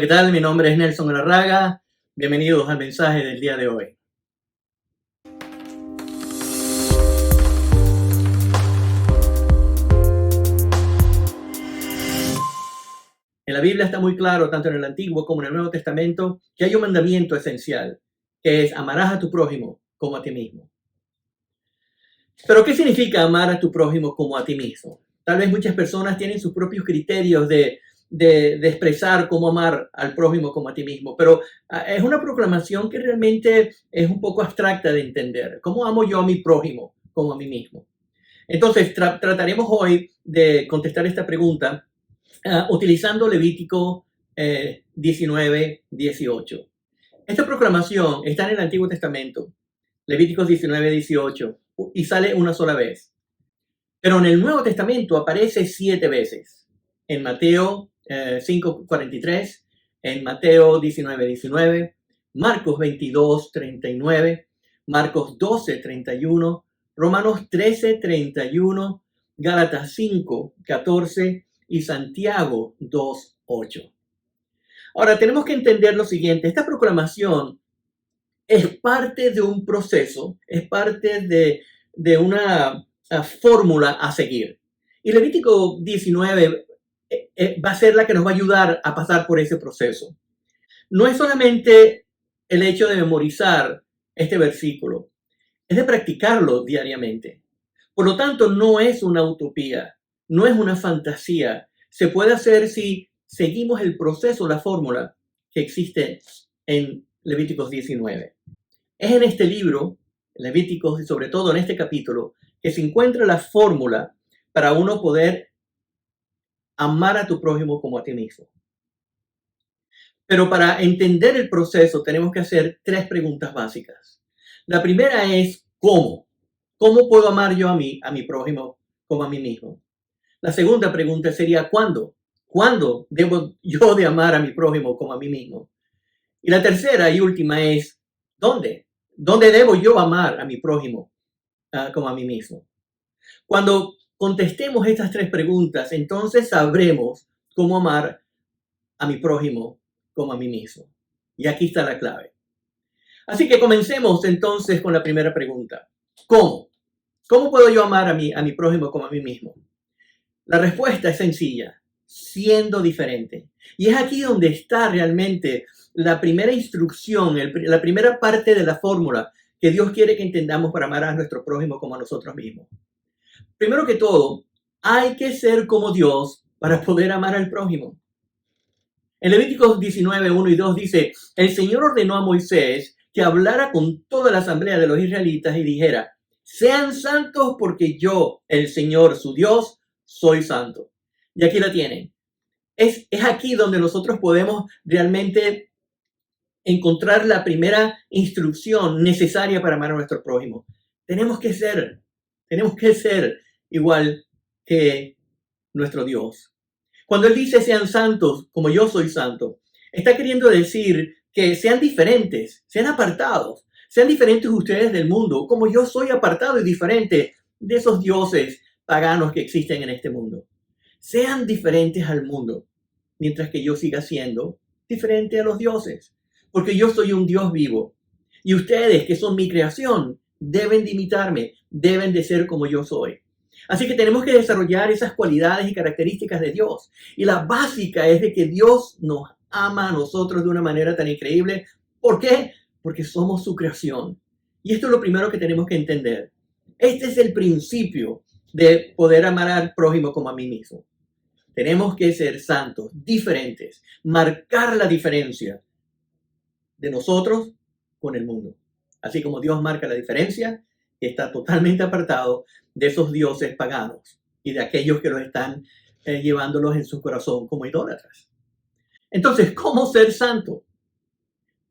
¿qué tal? Mi nombre es Nelson Galarraga. Bienvenidos al mensaje del día de hoy. En la Biblia está muy claro, tanto en el Antiguo como en el Nuevo Testamento, que hay un mandamiento esencial, que es amarás a tu prójimo como a ti mismo. Pero, ¿qué significa amar a tu prójimo como a ti mismo? Tal vez muchas personas tienen sus propios criterios de expresar cómo amar al prójimo como a ti mismo, pero es una proclamación que realmente es un poco abstracta de entender. ¿Cómo amo yo a mi prójimo como a mí mismo? Entonces, trataremos hoy de contestar esta pregunta utilizando Levítico 19:18. Esta proclamación está en el Antiguo Testamento, Levíticos 19:18, y sale una sola vez. Pero en el Nuevo Testamento aparece 7 veces. En Mateo 5:43, en Mateo 19:19, Marcos 22:39, Marcos 12:31, Romanos 13:31, Gálatas 5:14 y Santiago 2:8. Ahora, tenemos que entender lo siguiente. Esta proclamación es parte de un proceso, es parte de una fórmula a seguir. Y Levítico 19 va a ser la que nos va a ayudar a pasar por ese proceso. No es solamente el hecho de memorizar este versículo, es de practicarlo diariamente. Por lo tanto, no es una utopía, no es una fantasía. Se puede hacer si seguimos el proceso, la fórmula que existe en Levíticos 19. Es en este libro, Levíticos, y sobre todo en este capítulo, que se encuentra la fórmula para uno poder amar a tu prójimo como a ti mismo. Pero para entender el proceso tenemos que hacer 3 preguntas básicas. La primera es ¿cómo? ¿Cómo puedo amar yo a mi prójimo como a mí mismo? La segunda pregunta sería ¿cuándo? ¿Cuándo debo yo de amar a mi prójimo como a mí mismo? Y la tercera y última es ¿dónde? ¿Dónde debo yo amar a mi prójimo como a mí mismo? Cuando contestemos estas 3 preguntas, entonces sabremos cómo amar a mi prójimo como a mí mismo. Y aquí está la clave. Así que comencemos entonces con la primera pregunta. ¿Cómo? ¿Cómo puedo yo amar a mi prójimo como a mí mismo? La respuesta es sencilla, siendo diferente. Y es aquí donde está realmente la primera instrucción, la primera parte de la fórmula que Dios quiere que entendamos para amar a nuestro prójimo como a nosotros mismos. Primero que todo, hay que ser como Dios para poder amar al prójimo. En Levíticos 19, 1 y 2 dice, el Señor ordenó a Moisés que hablara con toda la asamblea de los israelitas y dijera, sean santos porque yo, el Señor, su Dios, soy santo. Y aquí la tienen. Es aquí donde nosotros podemos realmente encontrar la primera instrucción necesaria para amar a nuestro prójimo. Tenemos que ser igual que nuestro Dios. Cuando Él dice sean santos como yo soy santo, está queriendo decir que sean diferentes, sean apartados, sean diferentes ustedes del mundo, como yo soy apartado y diferente de esos dioses paganos que existen en este mundo. Sean diferentes al mundo, mientras que yo siga siendo diferente a los dioses, porque yo soy un Dios vivo. Y ustedes, que son mi creación, deben de imitarme, deben de ser como yo soy. Así que tenemos que desarrollar esas cualidades y características de Dios. Y la básica es de que Dios nos ama a nosotros de una manera tan increíble. ¿Por qué? Porque somos su creación. Y esto es lo primero que tenemos que entender. Este es el principio de poder amar al prójimo como a mí mismo. Tenemos que ser santos, diferentes, marcar la diferencia de nosotros con el mundo. Así como Dios marca la diferencia, está totalmente apartado de esos dioses paganos y de aquellos que los están llevándolos en su corazón como idólatras. Entonces, ¿cómo ser santo?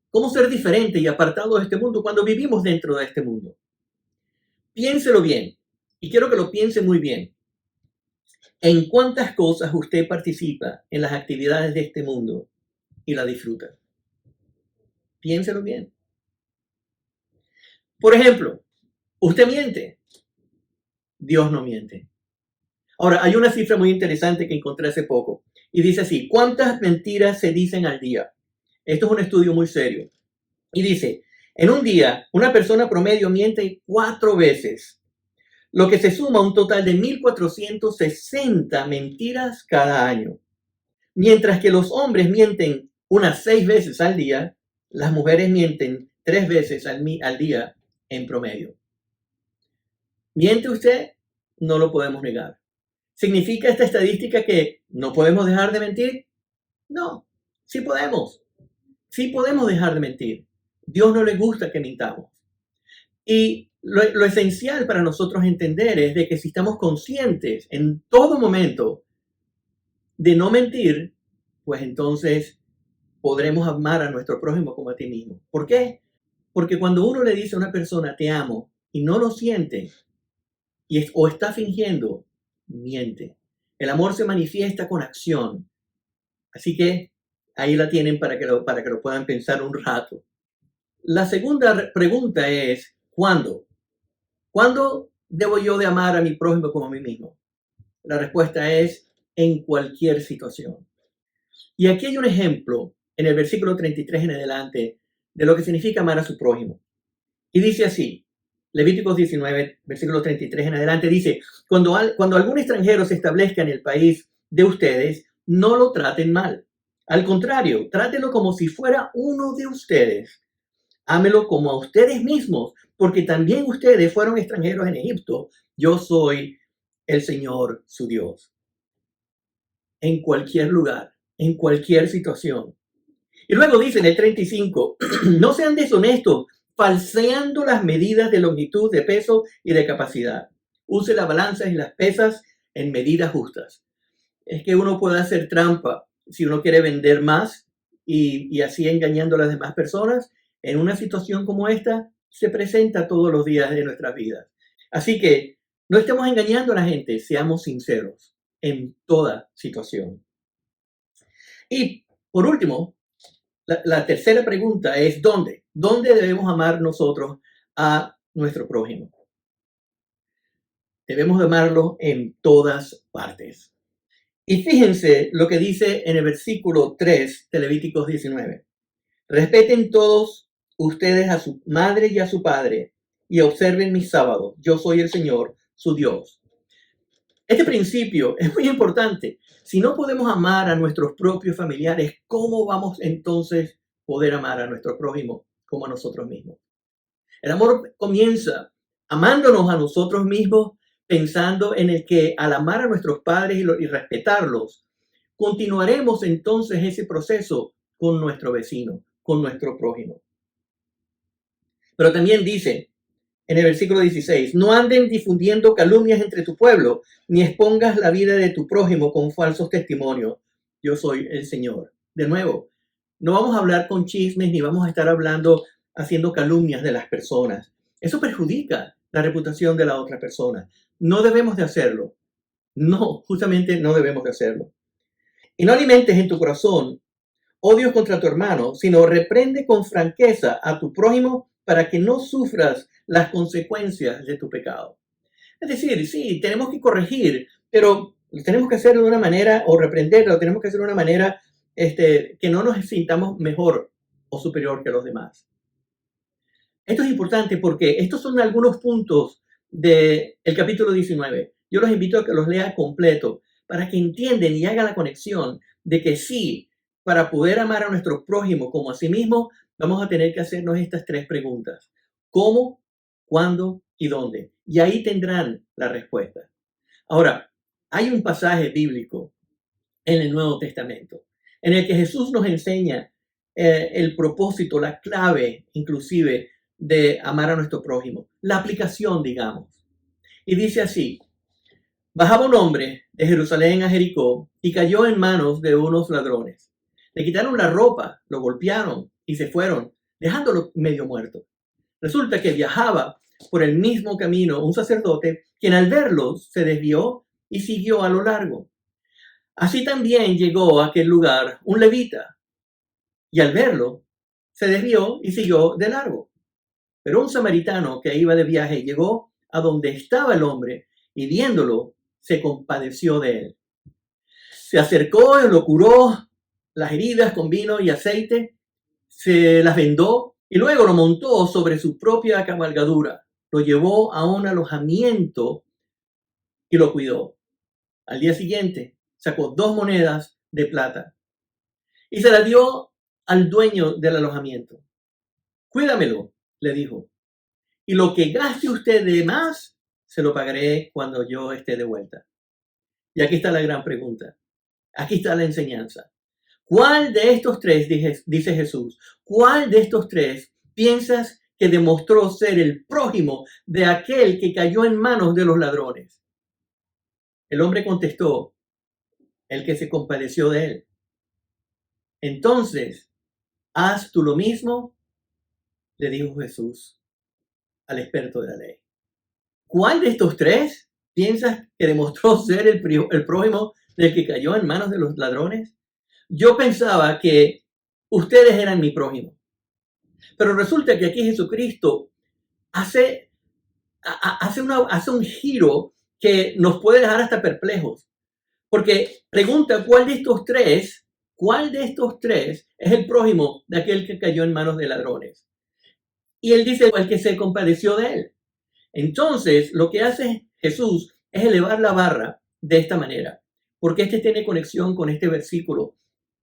¿Cómo ser diferente y apartado de este mundo cuando vivimos dentro de este mundo? Piénselo bien, y quiero que lo piense muy bien. ¿En cuántas cosas usted participa en las actividades de este mundo y la disfruta? Piénselo bien. Por ejemplo, usted miente. Dios no miente. Ahora, hay una cifra muy interesante que encontré hace poco y dice así: ¿cuántas mentiras se dicen al día? Esto es un estudio muy serio. Y dice, en un día, una persona promedio miente 4 veces, lo que se suma a un total de 1.460 mentiras cada año. Mientras que los hombres mienten unas 6 veces al día, las mujeres mienten 3 veces al día en promedio. ¿Miente usted? No lo podemos negar. ¿Significa esta estadística que no podemos dejar de mentir? No, sí podemos. Sí podemos dejar de mentir. Dios no le gusta que mintamos. Y lo esencial para nosotros entender es de que si estamos conscientes en todo momento de no mentir, pues entonces podremos amar a nuestro prójimo como a ti mismo. ¿Por qué? Porque cuando uno le dice a una persona te amo y no lo siente o está fingiendo, miente. El amor se manifiesta con acción. Así que ahí la tienen para que lo puedan pensar un rato. La segunda pregunta es, ¿cuándo? ¿Cuándo debo yo de amar a mi prójimo como a mí mismo? La respuesta es en cualquier situación. Y aquí hay un ejemplo en el versículo 33 en adelante de lo que significa amar a su prójimo. Y dice así, Levíticos 19, versículo 33 en adelante, dice, cuando algún extranjero se establezca en el país de ustedes, no lo traten mal. Al contrario, trátenlo como si fuera uno de ustedes. Ámelo como a ustedes mismos, porque también ustedes fueron extranjeros en Egipto. Yo soy el Señor, su Dios. En cualquier lugar, en cualquier situación. Y luego dice en el 35, no sean deshonestos, falseando las medidas de longitud, de peso y de capacidad. Use las balanzas y las pesas en medidas justas. Es que uno puede hacer trampa si uno quiere vender más y así engañando a las demás personas. En una situación como esta se presenta todos los días de nuestras vidas. Así que no estemos engañando a la gente, seamos sinceros en toda situación. Y por último, la tercera pregunta es ¿dónde? ¿Dónde debemos amar nosotros a nuestro prójimo? Debemos amarlo en todas partes. Y fíjense lo que dice en el versículo 3 de Levíticos 19. Respeten todos ustedes a su madre y a su padre y observen mis sábados. Yo soy el Señor, su Dios. Este principio es muy importante. Si no podemos amar a nuestros propios familiares, ¿cómo vamos entonces a poder amar a nuestro prójimo como a nosotros mismos? El amor comienza amándonos a nosotros mismos, pensando en el que al amar a nuestros padres y respetarlos, continuaremos entonces ese proceso con nuestro vecino, con nuestro prójimo. Pero también dice en el versículo 16, no anden difundiendo calumnias entre tu pueblo, ni expongas la vida de tu prójimo con falsos testimonios. Yo soy el Señor. De nuevo, no vamos a hablar con chismes, ni vamos a estar haciendo calumnias de las personas. Eso perjudica la reputación de la otra persona. No debemos de hacerlo. No, justamente no debemos de hacerlo. Y no alimentes en tu corazón odios contra tu hermano, sino reprende con franqueza a tu prójimo para que no sufras las consecuencias de tu pecado. Es decir, sí, tenemos que corregir, pero tenemos que hacerlo de una manera, o reprenderlo, tenemos que hacerlo de una manera que no nos sintamos mejor o superior que los demás. Esto es importante porque estos son algunos puntos del capítulo 19. Yo los invito a que los lean completo para que entiendan y hagan la conexión de que sí, para poder amar a nuestro prójimo como a sí mismo, vamos a tener que hacernos estas 3 preguntas. ¿Cómo, cuándo y dónde? Y ahí tendrán la respuesta. Ahora, hay un pasaje bíblico en el Nuevo Testamento en el que Jesús nos enseña el propósito, la clave inclusive de amar a nuestro prójimo, la aplicación, digamos. Y dice así, bajaba un hombre de Jerusalén a Jericó y cayó en manos de unos ladrones. Le quitaron la ropa, lo golpearon y se fueron, dejándolo medio muerto. Resulta que viajaba por el mismo camino un sacerdote, quien al verlo se desvió y siguió a lo largo. Así también llegó a aquel lugar un levita, y al verlo se desvió y siguió de largo. Pero un samaritano que iba de viaje llegó a donde estaba el hombre y viéndolo se compadeció de él. Se acercó y lo curó las heridas con vino y aceite, se las vendó y luego lo montó sobre su propia cabalgadura. Lo llevó a un alojamiento y lo cuidó. Al día siguiente sacó 2 monedas de plata y se las dio al dueño del alojamiento. Cuídamelo, le dijo, y lo que gaste usted de más, se lo pagaré cuando yo esté de vuelta. Y aquí está la gran pregunta. Aquí está la enseñanza. ¿Cuál de estos tres, dice Jesús, cuál de estos tres piensas que demostró ser el prójimo de aquel que cayó en manos de los ladrones? El hombre contestó, el que se compadeció de él. Entonces, ¿haz tú lo mismo?, le dijo Jesús al experto de la ley. ¿Cuál de estos tres piensas que demostró ser el prójimo del que cayó en manos de los ladrones? Yo pensaba que ustedes eran mi prójimo. Pero resulta que aquí Jesucristo hace un giro que nos puede dejar hasta perplejos. Porque pregunta cuál de estos tres es el prójimo de aquel que cayó en manos de ladrones. Y él dice el que se compadeció de él. Entonces, lo que hace Jesús es elevar la barra de esta manera, porque este tiene conexión con este versículo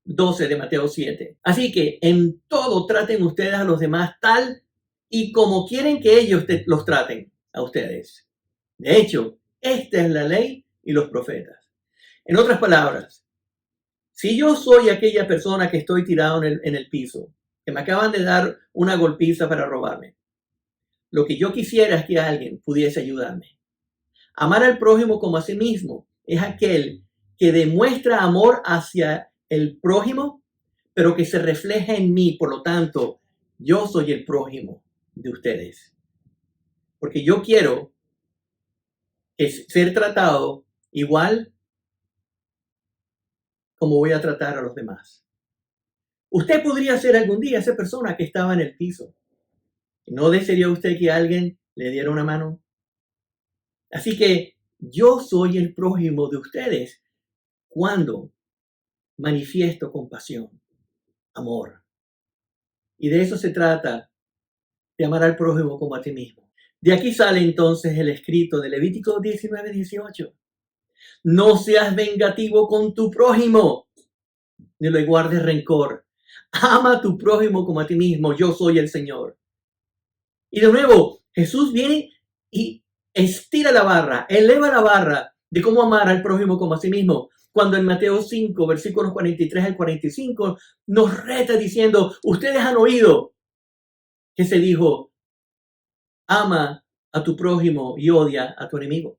12 de Mateo 7. Así que en todo traten ustedes a los demás tal y como quieren que ellos los traten a ustedes. De hecho, esta es la ley y los profetas. En otras palabras, si yo soy aquella persona que estoy tirado en el piso, que me acaban de dar una golpiza para robarme, lo que yo quisiera es que alguien pudiese ayudarme. Amar al prójimo como a sí mismo es aquel que demuestra amor hacia el prójimo, pero que se refleja en mí. Por lo tanto, yo soy el prójimo de ustedes. Porque yo quiero ser tratado igual como voy a tratar a los demás. Usted podría ser algún día esa persona que estaba en el piso. ¿No desearía usted que alguien le diera una mano? Así que yo soy el prójimo de ustedes cuando manifiesto compasión, amor. Y de eso se trata, de amar al prójimo como a ti mismo. De aquí sale entonces el escrito de Levítico 19:18. No seas vengativo con tu prójimo, ni le guardes rencor. Ama a tu prójimo como a ti mismo. Yo soy el Señor. Y de nuevo, Jesús viene y estira la barra, eleva la barra de cómo amar al prójimo como a sí mismo. Cuando en Mateo 5, versículos 43 al 45, nos reta diciendo, ustedes han oído que se dijo, ama a tu prójimo y odia a tu enemigo.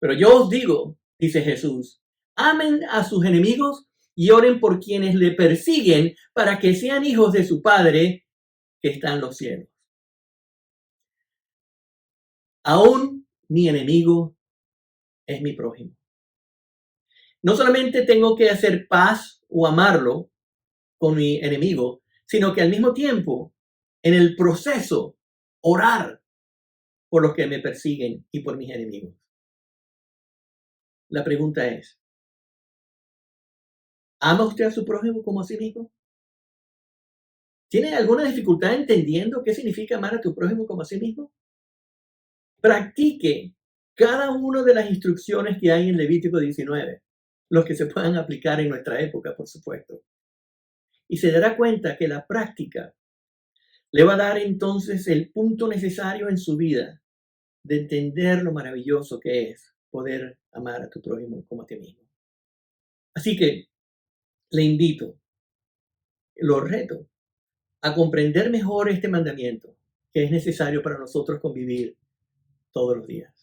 Pero yo os digo, dice Jesús, amen a sus enemigos y oren por quienes le persiguen para que sean hijos de su Padre que está en los cielos. Aún mi enemigo es mi prójimo. No solamente tengo que hacer paz o amarlo con mi enemigo, sino que al mismo tiempo, en el proceso, orar por los que me persiguen y por mis enemigos. La pregunta es, ¿ama usted a su prójimo como a sí mismo? ¿Tiene alguna dificultad entendiendo qué significa amar a tu prójimo como a sí mismo? Practique cada una de las instrucciones que hay en Levítico 19, los que se puedan aplicar en nuestra época, por supuesto. Y se dará cuenta que la práctica le va a dar entonces el punto necesario en su vida de entender lo maravilloso que es poder amar a tu prójimo como a ti mismo. Así que le invito, lo reto, a comprender mejor este mandamiento que es necesario para nosotros convivir todos los días.